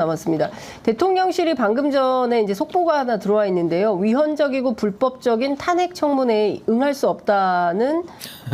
남았습니다. 대통령실이 방금 전에 이제 속보가 하나 들어와 있는데요. 위헌적이고 불법적인 탄핵 청문회에 응할 수 없다는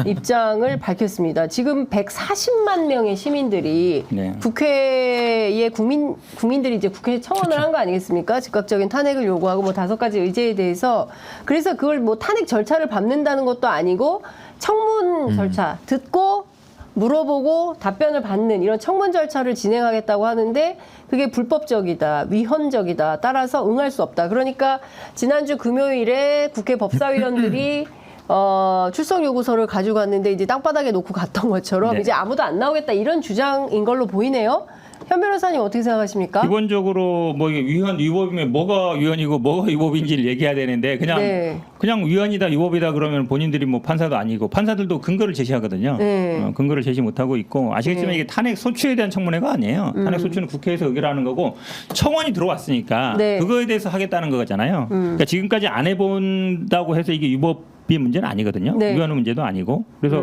입장을 밝혔습니다. 지금 140만 명의 시민들이 네. 국회에 국민들이 이제 국회에 청원을 한 거 아니겠습니까? 즉각적인 탄핵을 요구하고 뭐 5가지 의제에 대해서 그래서 그걸 뭐 탄핵 절차를 밟는다는 것도 아니고 청문 절차 듣고 물어보고 답변을 받는 이런 청문 절차를 진행하겠다고 하는데 그게 불법적이다, 위헌적이다, 따라서 응할 수 없다. 그러니까 지난주 금요일에 국회 법사위원들이 출석 요구서를 가지고 갔는데 이제 땅바닥에 놓고 갔던 것처럼 네. 이제 아무도 안 나오겠다 이런 주장인 걸로 보이네요. 현 변호사님 어떻게 생각하십니까? 기본적으로 뭐 이게 위헌 위법이면 뭐가 위헌이고 뭐가 위법인지를 얘기해야 되는데 그냥 위헌이다 위법이다 그러면 본인들이 뭐 판사도 아니고 판사들도 근거를 제시하거든요. 네. 근거를 제시 못하고 있고 아시겠지만 네. 이게 탄핵 소추에 대한 청문회가 아니에요. 탄핵 소추는 국회에서 의결하는 거고 청원이 들어왔으니까 네. 그거에 대해서 하겠다는 거잖아요. 그러니까 지금까지 안 해본다고 해서 이게 위법 이 문제는 아니거든요. 네. 위헌 문제도 아니고. 그래서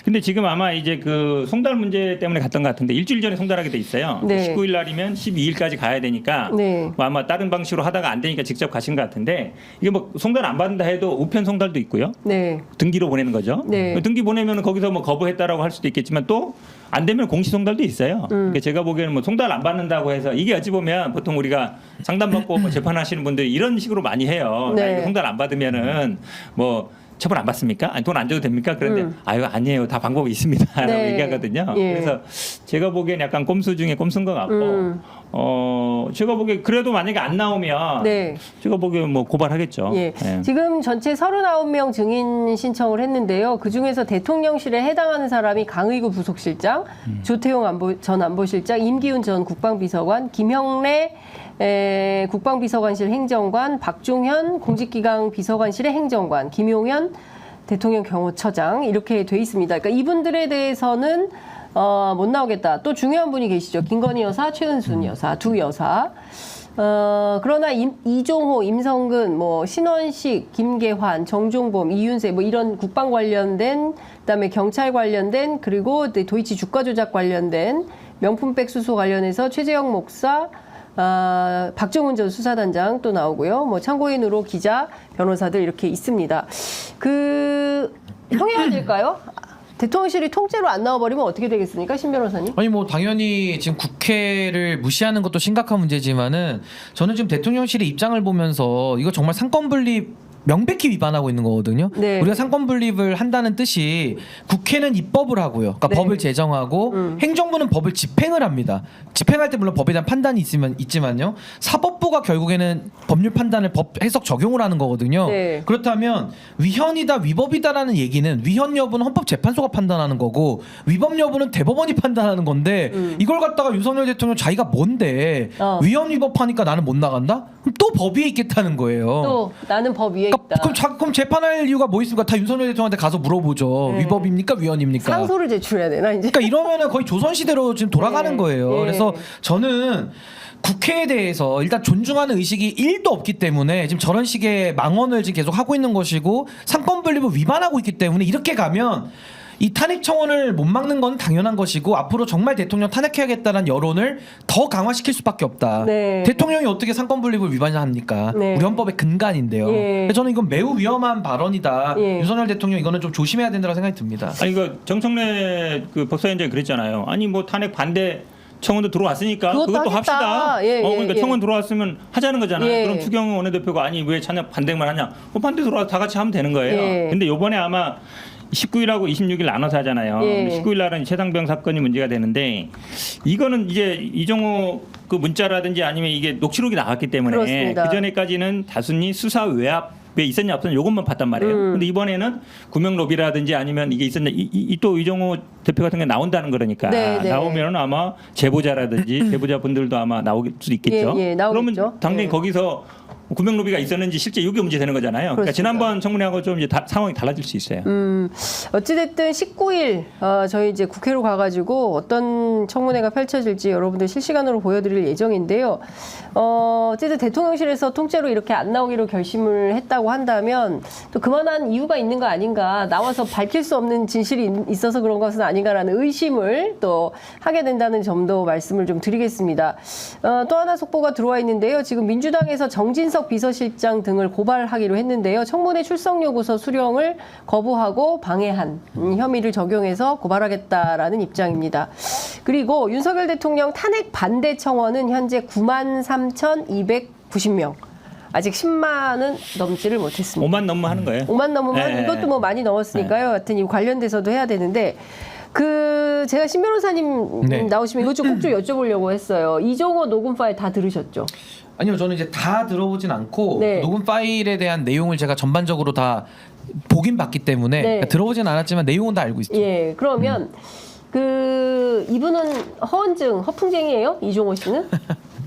근데 지금 아마 이제 그 송달 문제 때문에 갔던 것 같은데 일주일 전에 송달하게 돼 있어요. 네. 19일 날이면 12일까지 가야 되니까 네. 뭐 아마 다른 방식으로 하다가 안 되니까 직접 가신 것 같은데 이게 뭐 송달 안 받는다 해도 우편 송달도 있고요. 네. 등기로 보내는 거죠. 네. 등기 보내면 거기서 뭐 거부했다라고 할 수도 있겠지만 또 안 되면 공시 송달도 있어요. 그러니까 제가 보기에는 뭐 송달 안 받는다고 해서 이게 어찌 보면 보통 우리가 상담받고 뭐 재판하시는 분들이 이런 식으로 많이 해요. 네. 나 이거 송달 안 받으면은 뭐 처벌 안 받습니까? 아니, 돈 안 줘도 됩니까? 그런데 아유 아니에요. 다 방법이 있습니다라고 네. 얘기하거든요. 예. 그래서 제가 보기엔 약간 꼼수 중에 꼼수인 것 같고 제가 보기에 그래도 만약에 안 나오면 네. 제가 보기엔 뭐 고발하겠죠. 예. 예. 지금 전체 39명 증인 신청을 했는데요. 그중에서 대통령실에 해당하는 사람이 강의구 부속실장, 조태용 전 안보실장, 임기훈 전 국방비서관, 김형래 국방비서관실 행정관, 박종현 공직기강 비서관실의 행정관, 김용현 대통령 경호처장 이렇게 돼 있습니다. 그러니까 이분들에 대해서는 못 나오겠다. 또 중요한 분이 계시죠. 김건희 여사, 최은순 여사, 두 여사. 그러나 이종호, 임성근, 뭐 신원식, 김계환, 정종범, 이윤세 뭐 이런 국방 관련된 그다음에 경찰 관련된 그리고 도이치 주가 조작 관련된 명품백 수수 관련해서 최재형 목사 박정훈 전 수사단장 또 나오고요. 뭐 참고인으로 기자, 변호사들 이렇게 있습니다. 형해야 될까요? 대통령실이 통째로 안 나와버리면 어떻게 되겠습니까, 신 변호사님? 아니 뭐 당연히 지금 국회를 무시하는 것도 심각한 문제지만은 저는 지금 대통령실의 입장을 보면서 이거 정말 상권분립 명백히 위반하고 있는 거거든요. 네. 우리가 상권분립을 한다는 뜻이 국회는 입법을 하고요. 그러니까 네. 법을 제정하고 행정부는 법을 집행을 합니다. 집행할 때 물론 법에 대한 판단이 있지만요. 사법부가 결국에는 법률 판단을 법 해석 적용을 하는 거거든요. 네. 그렇다면 위헌이다 위법이다라는 얘기는 위헌 여부는 헌법재판소가 판단하는 거고 위법 여부는 대법원이 판단하는 건데 이걸 갖다가 윤석열 대통령 자기가 뭔데 위헌 위법하니까 나는 못 나간다? 그럼 또 법 위에 있겠다는 거예요. 또 나는 법 위에 있다. 그럼 재판할 이유가 뭐 있습니까? 다 윤석열 대통령한테 가서 물어보죠. 네. 위법입니까? 위헌입니까? 상소를 제출해야 되나 이제? 그러니까 이러면은 거의 조선시대로 지금 돌아가는 네. 거예요. 네. 그래서 저는 국회에 대해서 일단 존중하는 의식이 1도 없기 때문에 지금 저런 식의 망언을 지금 계속 하고 있는 것이고 상권분립을 위반하고 있기 때문에 이렇게 가면 이 탄핵 청원을 못 막는 건 당연한 것이고 앞으로 정말 대통령 탄핵해야겠다는 여론을 더 강화시킬 수밖에 없다. 네. 대통령이 어떻게 상권분립을 위반합니까? 네. 우리 헌법의 근간인데요. 예. 그래서 저는 이건 매우 위험한 발언이다. 예. 윤석열 대통령 이거는 좀 조심해야 된다고 생각이 듭니다. 아니 그 정청래 그 법사위원장이 그랬잖아요. 아니 뭐 탄핵 반대 청원도 들어왔으니까 그것도 그것도 하겠다. 합시다. 예, 그러니까 예. 청원 들어왔으면 하자는 거잖아요. 예. 그럼 추경호 원내대표가 아니 왜 찬양 반대만 하냐? 반대 들어와서 다 같이 하면 되는 거예요. 예. 근데 이번에 아마 19일하고 26일 나눠서 하잖아요. 예. 19일 날은 최상병 사건이 문제가 되는데 이거는 이제 이종호 그 문자라든지 아니면 이게 녹취록이 나왔기 때문에 그렇습니다. 그 전에까지는 단순히 수사 외압에 있었냐 없었냐 이것만 봤단 말이에요. 근데 이번에는 구명 로비라든지 아니면 이게 있었냐 또 이종호 대표 같은 게 나온다는 거니까 네, 네. 나오면 아마 제보자라든지 제보자 분들도 아마 나올 수도 있겠죠. 예, 예, 나오겠죠. 그러면 당연히 예. 거기서 구명로비가 있었는지 실제 이게 문제 되는 거잖아요. 그러니까 그렇습니다. 지난번 청문회하고 좀 이제 상황이 달라질 수 있어요. 어찌됐든 19일 저희 이제 국회로 가가지고 어떤 청문회가 펼쳐질지 여러분들 실시간으로 보여드릴 예정인데요. 어쨌든 대통령실에서 통째로 이렇게 안 나오기로 결심을 했다고 한다면 또 그만한 이유가 있는 거 아닌가, 나와서 밝힐 수 없는 진실이 있어서 그런 것은 아닌가라는 의심을 또 하게 된다는 점도 말씀을 좀 드리겠습니다. 또 하나 속보가 들어와 있는데요. 지금 민주당에서 정진석 비서실장 등을 고발하기로 했는데요. 청문회 출석 요구서 수령을 거부하고 방해한 혐의를 적용해서 고발하겠다라는 입장입니다. 그리고 윤석열 대통령 탄핵 반대 청원은 현재 93,290명. 아직 10만은 넘지를 못했습니다. 5만 넘으면 하는 거예요. 5만 넘으면 네. 이것도 뭐 많이 넘었으니까요. 하여튼 이 관련돼서도 해야 되는데 제가 신 변호사님 네. 나오시면 이것 좀 꼭 좀 여쭤보려고 했어요. 이종호 녹음 파일 다 들으셨죠? 아니요, 저는 이제 다 들어보진 않고 네. 녹음 파일에 대한 내용을 제가 전반적으로 다 보긴 봤기 때문에 네. 들어보진 않았지만 내용은 다 알고 있죠. 예, 그러면 이분은 허풍쟁이에요? 이종호 씨는?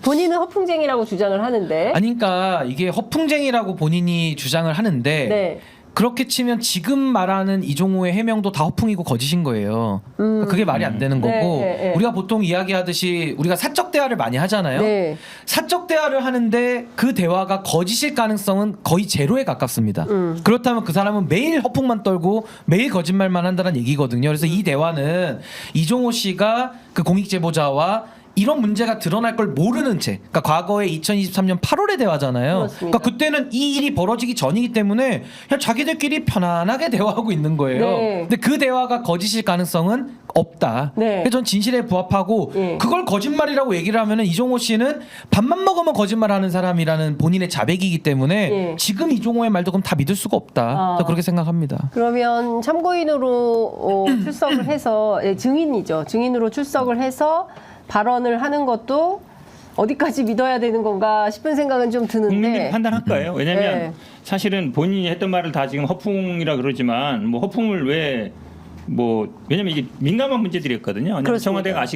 본인은 허풍쟁이라고 주장을 하는데. 아니, 그러니까 이게 허풍쟁이라고 본인이 주장을 하는데 네. 그렇게 치면 지금 말하는 이종호의 해명도 다 허풍이고 거짓인 거예요. 그러니까 그게 말이 안 되는 거고 네, 네. 우리가 보통 이야기하듯이 우리가 사적 대화를 많이 하잖아요. 네. 사적 대화를 하는데 그 대화가 거짓일 가능성은 거의 제로에 가깝습니다. 그렇다면 그 사람은 매일 허풍만 떨고 매일 거짓말만 한다는 얘기거든요. 그래서 이 대화는 이종호 씨가 그 공익제보자와 이런 문제가 드러날 걸 모르는 채, 그러니까 과거에 2023년 8월의 대화잖아요. 그렇습니다. 그러니까 그때는 이 일이 벌어지기 전이기 때문에 그냥 자기들끼리 편안하게 대화하고 있는 거예요. 네. 근데 그 대화가 거짓일 가능성은 없다. 네. 그래서 전 진실에 부합하고 예. 그걸 거짓말이라고 얘기를 하면은 이종호 씨는 밥만 먹으면 거짓말하는 사람이라는 본인의 자백이기 때문에 예. 지금 이종호의 말도 그럼 다 믿을 수가 없다. 저는 그렇게 생각합니다. 그러면 참고인으로 출석을 해서 증인이죠. 증인으로 출석을 해서 발언을 하는 것도 어디까지 믿어야 되는 건가 싶은 생각은 좀 국민들이 드는데. 판단할 거예요. 왜냐하면 네. 사실은 본인이 했던 말을 다 지금 허풍이라 그러지만 뭐 허풍을 왜냐면 이게 민감한 문제들이었거든요. 그렇습니다. 청와대가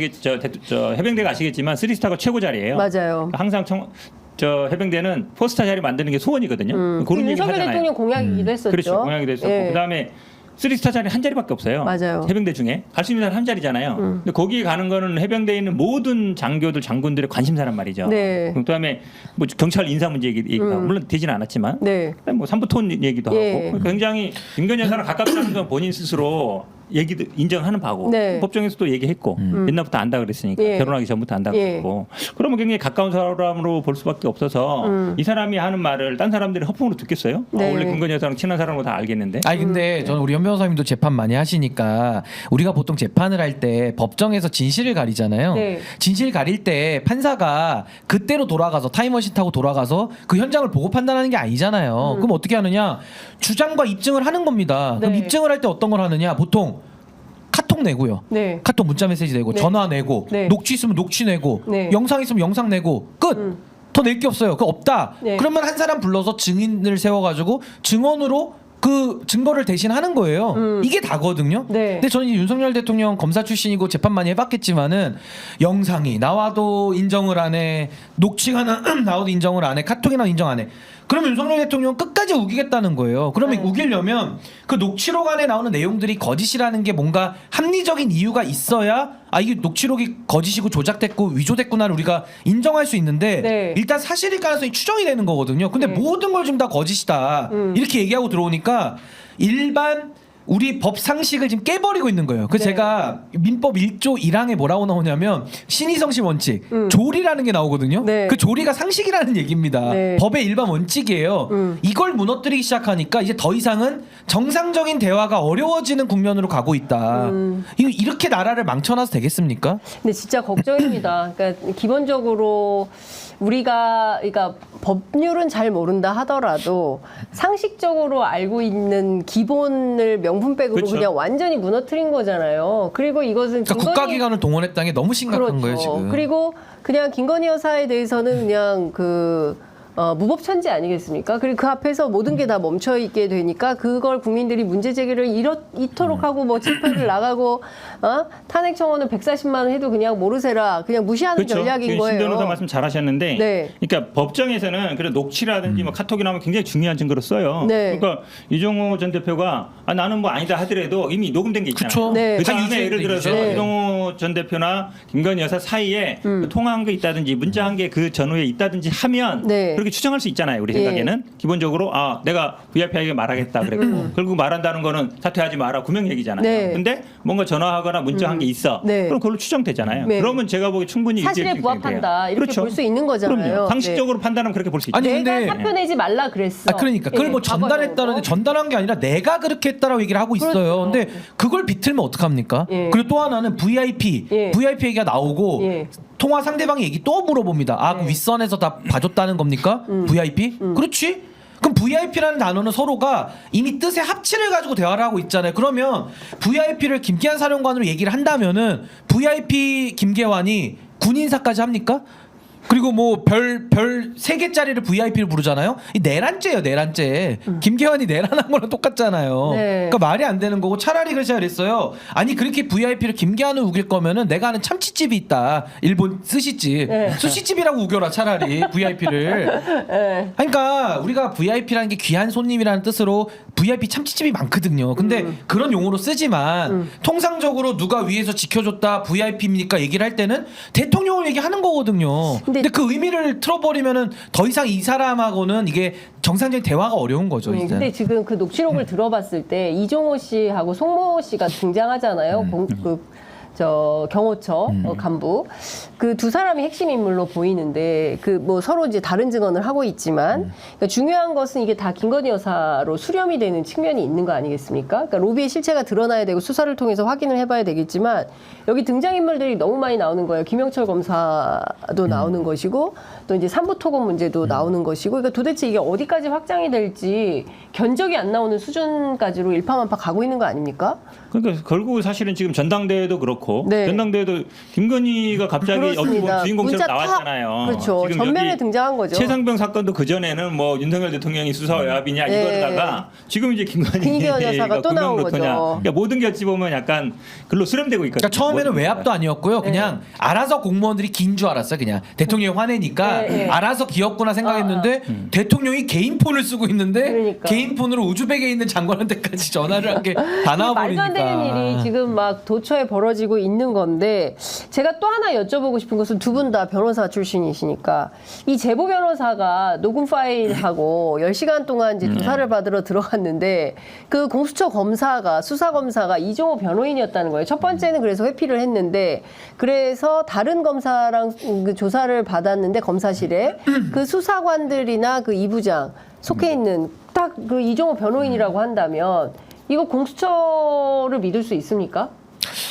저 해병대가 아시겠지만 3스타가 최고 자리예요. 맞아요. 항상 해병대는 4스타 자리 만드는 게 소원이거든요. 그런 얘기 윤석열 하잖아요. 대통령 공약이기도 했었죠. 그렇죠. 공약이 됐었고 예. 그다음에 3스타 자리 한 자리밖에 없어요. 맞아요. 해병대 중에 갈 수 있는 사람 한 자리잖아요. 근데 거기에 가는 거는 해병대에 있는 모든 장교들 장군들의 관심사란 말이죠. 네. 그다음에 뭐 경찰 인사 문제 얘기도 하고 물론 되지는 않았지만 네. 뭐 삼부톤 얘기도 예. 하고 굉장히 김건희 여사랑 가깝다는 건 본인 스스로 얘기도 인정하는 바고 네. 법정에서도 얘기했고 옛날부터 안다 그랬으니까 예. 결혼하기 전부터 안다 예. 그랬고 그러면 굉장히 가까운 사람으로 볼 수밖에 없어서 이 사람이 하는 말을 딴 사람들이 허풍으로 듣겠어요? 네. 원래 김건희 여사랑 친한 사람으로 다 알겠는데. 아니 근데 저는 우리 현 변호사님도 재판 많이 하시니까 우리가 보통 재판을 할 때 법정에서 진실을 가리잖아요. 네. 진실 가릴 때 판사가 그때로 돌아가서 타임머신 타고 돌아가서 그 현장을 보고 판단하는 게 아니잖아요. 그럼 어떻게 하느냐? 주장과 입증을 하는 겁니다. 그럼 네. 입증을 할 때 어떤 걸 하느냐? 보통 카톡 내고요. 네. 카톡 문자 메시지 내고 네. 전화 내고 네. 녹취 있으면 녹취 내고 네. 영상 있으면 영상 내고 끝. 더 낼 게 없어요. 그거 없다. 네. 그러면 한 사람 불러서 증인을 세워가지고 증언으로 그 증거를 대신하는 거예요. 이게 다거든요. 네. 근데 저는 이제 윤석열 대통령 검사 출신이고 재판 많이 해봤겠지만은 영상이 나와도 인정을 안 해, 녹취가 나와도 인정을 안 해, 카톡이 나와도 인정 안 해. 그러면 윤석열 대통령 끝까지 우기겠다는 거예요. 그러면 네. 우기려면 그 녹취록안에 나오는 내용들이 거짓이라는 게 뭔가 합리적인 이유가 있어야 이게 녹취록이 거짓이고 조작됐고 위조됐구나를 우리가 인정할 수 있는데 네. 일단 사실일 가능성이 추정이 되는 거거든요. 근데 네. 모든 걸 지금 다 거짓이다 이렇게 얘기하고 들어오니까 일반 우리 법 상식을 지금 깨버리고 있는 거예요. 그래서 네. 제가 민법 1조 1항에 뭐라고 나오냐면 신의성시 원칙 조리라는 게 나오거든요. 네. 그 조리가 상식이라는 얘기입니다. 네. 법의 일반 원칙이에요. 이걸 무너뜨리기 시작하니까 이제 더 이상은 정상적인 대화가 어려워지는 국면으로 가고 있다. 이렇게 나라를 망쳐놔서 되겠습니까? 근데 진짜 걱정입니다. 그러니까 기본적으로 그러니까 법률은 잘 모른다 하더라도 상식적으로 알고 있는 기본을 명분백으로 그렇죠. 그냥 완전히 무너뜨린 거잖아요. 그리고 이것은 그러니까 국가기관을 동원했다는 게 너무 심각한 그렇죠. 거예요 지금. 그리고 그냥 김건희 여사에 대해서는 그냥 무법천지 아니겠습니까? 그리고 그 앞에서 모든 게 다 멈춰 있게 되니까 그걸 국민들이 문제 제기를 이토록 하고 뭐 집회를 나가고 탄핵 청원은 140만 원 해도 그냥 모르세라 그냥 무시하는 전략인 지금 거예요. 신 변호사 말씀 잘하셨는데, 네. 그러니까 법정에서는 그런 녹취라든지 뭐 카톡이 나오면 굉장히 중요한 증거로 써요. 네. 그러니까 이종호 전 대표가 나는 뭐 아니다 하더라도 이미 녹음된 게 있잖아요. 그쵸. 네. 그 다 다음에 유죄인 예를 들어서 얘기죠. 네. 이종호 전 대표나 김건희 여사 사이에 통화한 게 있다든지 문자한 게 그 전후에 있다든지 하면 네. 그렇게 추정할 수 있잖아요. 우리 예. 생각에는 기본적으로 내가 VIP에게 말하겠다 그랬고 결국 말한다는 거는 사퇴하지 마라 구명 얘기잖아요. 네. 근데 뭔가 전화하거나 문자한 게 있어. 네. 그럼 그걸로 추정되잖아요. 네. 그러면 제가 보기 충분히 사실에 유죄 부합한다 이렇게 그렇죠. 볼 수 있는 거잖아요. 그럼요. 상식적으로 네. 판단하면 그렇게 볼 수 있죠. 아니, 내가 근데- 사표 내지 말라 그랬어. 그러니까 그걸 예, 뭐 전달했다는데 과거에 전달한 게 아니라 내가 그렇게 했다라고 얘기를 하고 있어요. 그렇죠. 근데 그걸 비틀면 어떡합니까? 예. 그리고 또 하나는 VIP 얘기가 나오고 예. 통화 상대방의 얘기 또 물어봅니다. 그 윗선에서 다 봐줬다는 겁니까? VIP? 그렇지? 그럼 VIP라는 단어는 서로가 이미 뜻의 합치를 가지고 대화를 하고 있잖아요. 그러면 VIP를 김기환 사령관으로 얘기를 한다면은 VIP 김계환이 군인사까지 합니까? 그리고 뭐 별 3개짜리를 VIP를 부르잖아요. 이 내란죄예요, 내란죄. 김계환이 내란한 거랑 똑같잖아요. 네. 그러니까 말이 안 되는 거고 차라리 그래서 그랬어요. 아니 그렇게 VIP를 김계환을 우길 거면은 내가 아는 참치집이 있다. 일본 스시집. 네. 스시집이라고 우겨라 차라리 VIP를. 그러니까 우리가 VIP라는 게 귀한 손님이라는 뜻으로 VIP 참치집이 많거든요. 근데 그런 용어로 쓰지만 통상적으로 누가 위에서 지켜줬다 VIP입니까 얘기를 할 때는 대통령을 얘기하는 거거든요. 근데 그 의미를 틀어버리면은 더 이상 이 사람하고는 이게 정상적인 대화가 어려운 거죠. 이제. 근데 지금 그 녹취록을 들어봤을 때 이종호 씨하고 송모 씨가 등장하잖아요. 경호처 간부 그 두 사람이 핵심 인물로 보이는데 그 뭐 서로 이제 다른 증언을 하고 있지만 그러니까 중요한 것은 이게 다 김건희 여사로 수렴이 되는 측면이 있는 거 아니겠습니까? 그러니까 로비의 실체가 드러나야 되고 수사를 통해서 확인을 해봐야 되겠지만 여기 등장 인물들이 너무 많이 나오는 거예요. 김영철 검사도 나오는 것이고 또 이제 삼부토건 문제도 나오는 것이고 그러니까 도대체 이게 어디까지 확장이 될지 견적이 안 나오는 수준까지로 일파만파 가고 있는 거 아닙니까? 그러니까 결국 사실은 지금 전당대회도 그렇고 네. 전당대회도 김건희가 갑자기 어떻게 보면 그렇습니다. 주인공처럼 문자 나왔잖아요. 그렇죠. 지금 전면에 여기 등장한 거죠. 최상병 사건도 그 전에는 뭐 윤석열 대통령이 수사 외압이냐 네. 이거다가 지금 이제 김건희 김기현 여사가 또 나온 거죠. 그러니까 모든 게 어찌 보면 약간 글로 수렴되고 있거든요. 그러니까 처음에는 모든 외압도 아니었고요. 그냥 알아서 공무원들이 긴 줄 알았어요. 그냥 대통령이 화내니까 네, 네. 알아서 기었구나 생각했는데 대통령이 개인 폰을 쓰고 있는데 그러니까. 개인 폰으로 우즈벡에 있는 장관한테까지 전화를 한 게 다 이게 말도 나와버리니까. 안 되는 일이 지금 막 도처에 벌어지고 있는 건데 제가 또 하나 여쭤보고 싶은 것은 두 분 다 변호사 출신이시니까 이 제보 변호사가 녹음 파일하고 10시간 동안 이제 조사를 받으러 들어갔는데 그 공수처 검사가 수사 검사가 이종호 변호인이었다는 거예요. 첫 번째는 그래서 회피를 했는데 그래서 다른 검사랑 그 조사를 받았는데 검사실에 그 수사관들이나 그 이부장 속해 있는 딱 그 이종호 변호인이라고 한다면 이거 공수처를 믿을 수 있습니까?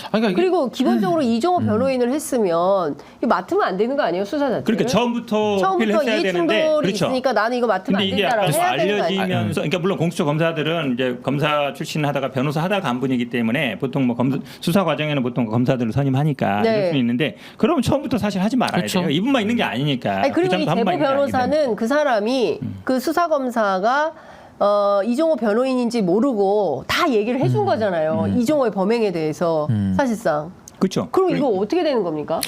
그러니까 이게 그리고 기본적으로 이종호 변호인을 했으면 이거 맡으면 안 되는 거 아니에요 수사 자체를? 그러니까 처음부터 피를 했어야 이해 되는데 충돌이 그렇죠. 있으니까 나는 이거 맡으면 근데 안 이게 된다라고 약간 해야 되는 거 아니에요? 알려지면서 그러니까 물론 공수처 검사들은 이제 검사 출신 하다가 변호사 하다가 간 분이기 때문에 보통 뭐 수사 과정에는 보통 검사들을 선임하니까 네. 이럴 수 있는데 그러면 처음부터 사실 하지 말아야 그렇죠. 돼요. 이분만 있는 게 아니니까. 아니, 그리고 이 부장도 한 제보 분만 있는 게 아닌데. 변호사는 그 사람이 그 수사 검사가 이종호 변호인인지 모르고 다 얘기를 해준 거잖아요. 이종호의 범행에 대해서 사실상. 그렇죠. 그럼 이거 어떻게 되는 겁니까?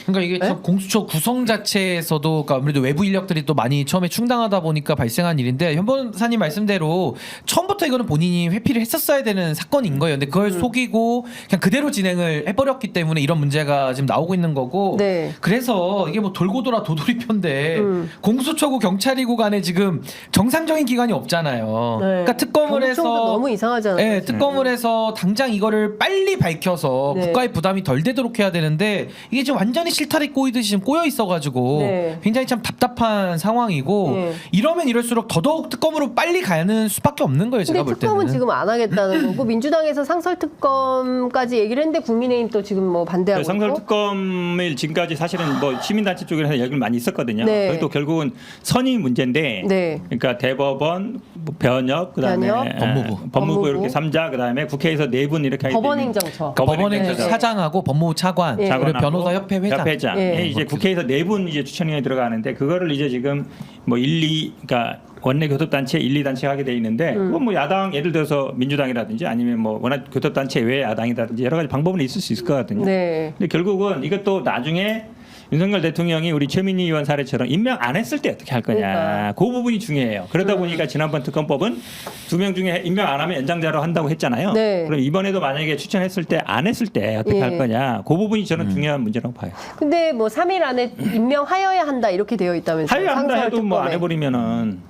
그러니까 이게 참 공수처 구성 자체에서도 그러니까 아무래도 외부 인력들이 또 많이 처음에 충당하다 보니까 발생한 일인데 현 변호사님 말씀대로 처음부터 이거는 본인이 회피를 했었어야 되는 사건인 거예요. 근데 그걸 속이고 그냥 그대로 진행을 해버렸기 때문에 이런 문제가 지금 나오고 있는 거고. 네. 그래서 이게 뭐 돌고 돌아 도돌이표인데 공수처고 경찰이고 간에 지금 정상적인 기관이 없잖아요. 네. 그러니까 특검을 해서 경청도 너무 이상하잖아요. 네, 특검을 해서 당장 이거를 빨리 밝혀서 네. 국가의 부담이 덜 되도록 해야 되는데 이게 지금 완전히 실타래 꼬이듯이 지금 꼬여 있어가지고 네. 굉장히 참 답답한 상황이고 네. 이러면 이럴수록 더더욱 특검으로 빨리 가는 수밖에 없는 거예요. 제가 근데 볼 때는. 특검은 지금 안 하겠다는 거고 민주당에서 상설 특검까지 얘기를 했는데 국민의힘 또 지금 뭐 반대하고 상설 있고. 특검을 지금까지 사실은 뭐 시민단체 쪽에서 얘기를 많이 있었거든요. 네. 그리고 또 결국은 선의 문제인데, 네. 그러니까 대법원, 변협, 그다음에 변협, 법무부 이렇게 3자, 그다음에 국회에서 4분 이렇게 하기 때문에 법원행정처. 법원행 법원행정처. 사장하고 법무부 차관 예. 그리고 차관하고 변호사협회 회장 부회장에 예. 이제 국회에서 4분 이제 추천위원회 들어가는데 그거를 이제 지금 뭐 1, 2 그러니까 원내 교섭단체 1, 2단체 하게 돼 있는데 그건 뭐 야당 예를 들어서 민주당이라든지 아니면 뭐 워낙 교섭단체 외 야당이라든지 여러 가지 방법은 있을 수 있을 것 같거든요. 네. 근데 결국은 이것도 나중에 윤석열 대통령이 우리 최민희 의원 사례처럼 임명 안 했을 때 어떻게 할 거냐. 그러니까. 그 부분이 중요해요. 그러다 보니까 지난번 특검법은 2명 중에 임명 안 하면 연장자로 한다고 했잖아요. 네. 그럼 이번에도 만약에 추천했을 때 안 했을 때 어떻게 예. 할 거냐. 그 부분이 저는 중요한 문제라고 봐요. 근데 뭐 3일 안에 임명하여야 한다 이렇게 되어 있다면서요. 하여야 한다 상설 해도 뭐 안 특검에. 해버리면은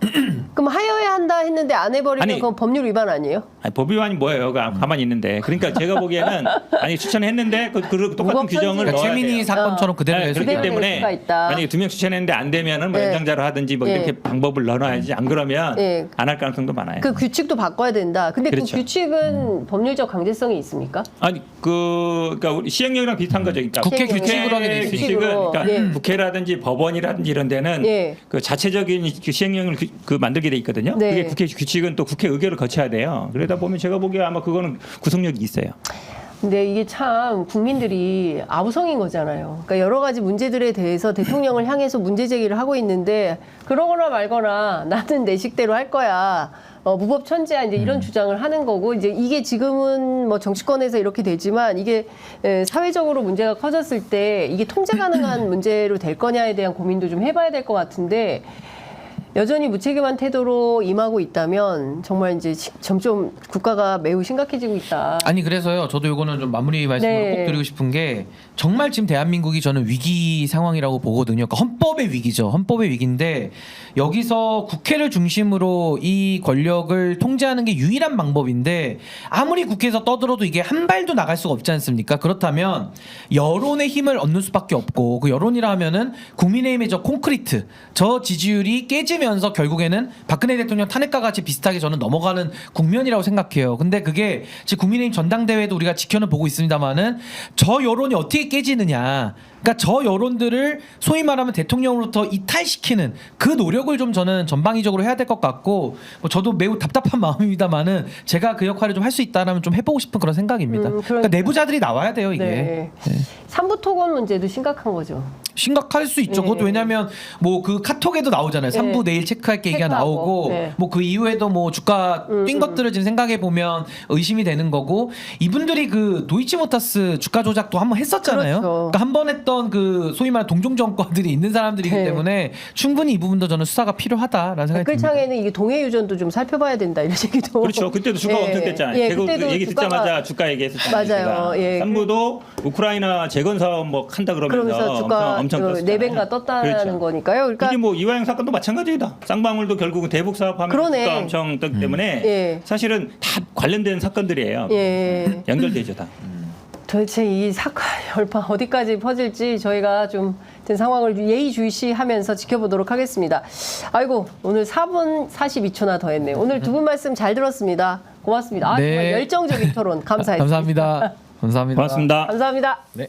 그럼 하여야 한다 했는데 안 해버리면 아니, 그건 법률 위반 아니에요? 아니, 법 위반이 뭐예요? 가만히 있는데. 그러니까 제가 보기에는 아니 추천했는데 그 똑같은 무법 규정을 편지. 그러니까 넣어야 최민희 돼요. 사건처럼 그대로 네, 해서 그렇기 그대로 낼 수가 때문에 있다. 만약에 2명 추천했는데 안 되면은 뭐 네. 연장자로 하든지 뭐 네. 이렇게 방법을 넣어놔야지 안 그러면 네. 안 할 가능성도 많아요. 그 규칙도 바꿔야 된다. 근데 그렇죠. 그 규칙은 법률적 강제성이 있습니까? 아니 그러니까 우리 시행령이랑 비슷한 거죠. 그러니까 국회 시행령. 규칙으로 하게 돼 있어요. 규칙은 규칙으로. 그러니까 예. 국회라든지 법원이라든지 이런 데는 예. 그 자체적인 그 시행령을 그 만들게 돼 있거든요. 네. 그게 국회 규칙은 또 국회 의결을 거쳐야 돼요. 그러다 보면 제가 보기에 아마 그거는 구속력이 있어요. 근데 이게 참 국민들이 아우성인 거잖아요. 그러니까 여러 가지 문제들에 대해서 대통령을 향해서 문제 제기를 하고 있는데 그러거나 말거나 나는 내 식대로 할 거야. 무법 천지야 이제 이런 주장을 하는 거고 이제 이게 지금은 뭐 정치권에서 이렇게 되지만 이게 사회적으로 문제가 커졌을 때 이게 통제 가능한 문제로 될 거냐에 대한 고민도 좀 해봐야 될 것 같은데 여전히 무책임한 태도로 임하고 있다면 정말 이제 점점 국가가 매우 심각해지고 있다. 아니 그래서요 저도 요거는 좀 마무리 말씀을 네. 꼭 드리고 싶은 게 정말 지금 대한민국이 저는 위기 상황이라고 보거든요. 그러니까 헌법의 위기죠. 헌법의 위기인데 여기서 국회를 중심으로 이 권력을 통제하는 게 유일한 방법인데 아무리 국회에서 떠들어도 이게 한 발도 나갈 수가 없지 않습니까? 그렇다면 여론의 힘을 얻는 수밖에 없고 그 여론이라 하면은 국민의힘의 저 콘크리트 저 지지율이 깨지면서 결국에는 박근혜 대통령 탄핵과 같이 비슷하게 저는 넘어가는 국면이라고 생각해요. 근데 그게 지금 국민의힘 전당대회도 우리가 지켜는 보고 있습니다만은 저 여론이 어떻게 깨지느냐. 그러니까 저 여론들을 소위 말하면 대통령으로부터 이탈시키는 그 노력을 좀 저는 전방위적으로 해야 될 것 같고 뭐 저도 매우 답답한 마음입니다만은 제가 그 역할을 좀 할 수 있다라면 좀 해보고 싶은 그런 생각입니다. 그러니까 내부자들이 나와야 돼요 이게. 네. 삼부 토건 문제도 심각한 거죠. 심각할 수 있죠. 네. 그것도 왜냐하면 뭐 그 카톡에도 나오잖아요. 네. 3부 내일 체크할게 얘기가 체크하고. 나오고 네. 뭐 그 이후에도 뭐 주가 뛴 것들을 지금 생각해 보면 의심이 되는 거고 이분들이 그 도이치모터스 주가 조작도 한번 했었잖아요. 그렇죠. 그러니까 한 번 했던 그 소위 말하는 동종 정권들이 있는 사람들이기 네. 때문에 충분히 이 부분도 저는 수사가 필요하다라는 생각이 듭니다. 댓글창에는 이게 동해 유전도 좀 살펴봐야 된다 이런 얘기도. 그렇죠. 그때도 주가 예. 엄청 뗐잖아요. 예, 제가 그때도 그 얘기 주가가 듣자마자 주가 얘기했었잖아요. 맞아요. 예. 3부도 우크라이나 재건 사업 뭐 한다 그러면서 주가 엄청 떴었잖아요. 네 배가 떴다는 그렇죠. 거니까요. 그러니까 이게 뭐 이화영 사건도 마찬가지다. 쌍방울도 결국은 대북 사업하면 그러네. 주가 엄청 떴기 때문에 예. 사실은 다 관련된 사건들이에요. 예. 연결되죠 다. 도대체 이 사건 열파 어디까지 퍼질지 저희가 좀 된 상황을 예의주시하면서 지켜보도록 하겠습니다. 아이고 오늘 4분 42초나 더 했네요. 오늘 두 분 말씀 잘 들었습니다. 고맙습니다. 아, 네. 정말 열정적인 토론 감사했습니다. 감사합니다. 감사합니다. 고맙습니다. 감사합니다. 네.